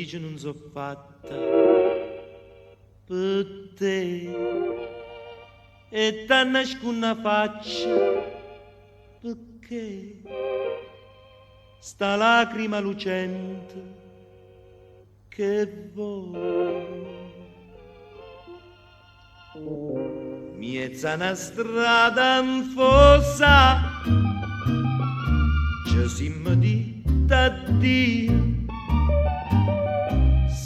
felice non so fatta per te e t'annasco una faccia perché sta lacrima lucente che vuoi. Miezza una strada infossa ci siamo di t'addio,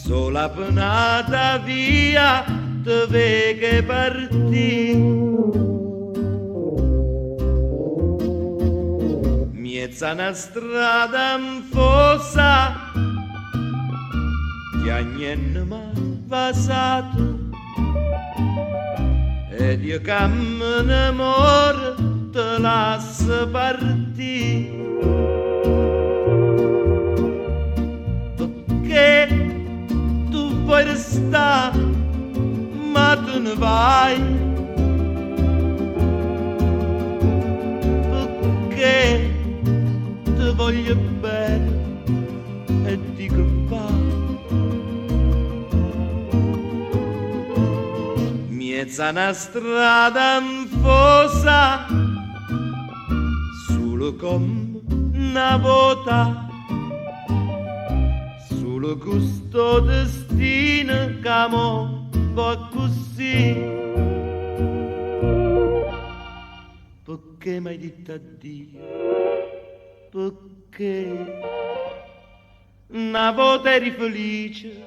sola penata via te ve che partì. Miezza una strada infossa che a niente mai passato ed io cammino amore te lascio partì. Perché tu vuoi restare ma tu ne vai, perché ti voglio bene e dico vai. Miezza una strada infossa solo come una volta, solo questo destino che mo va così. Perché m'hai detto addio? Perché una volta eri felice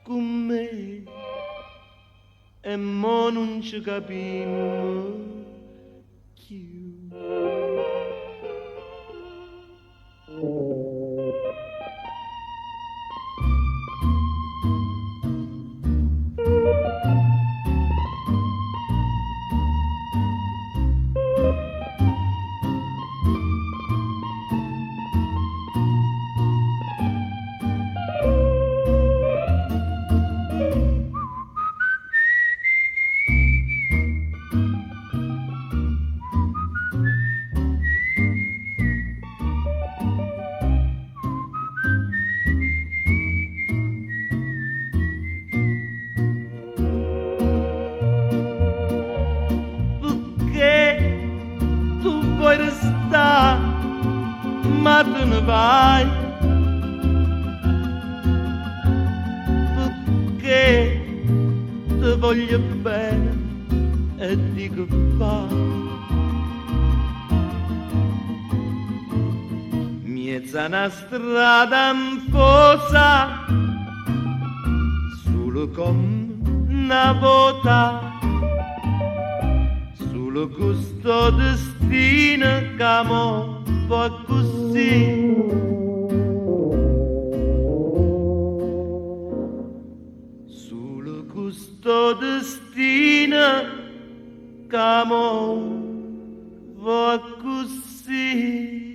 con me e mo non ci capimmo più. Vuoi restare ma te ne vai, perché ti voglio bene e dico vai. Miezza una strada infossa solo come una volta, solo questo destino che mo va così. Solo questo destino che mo va così.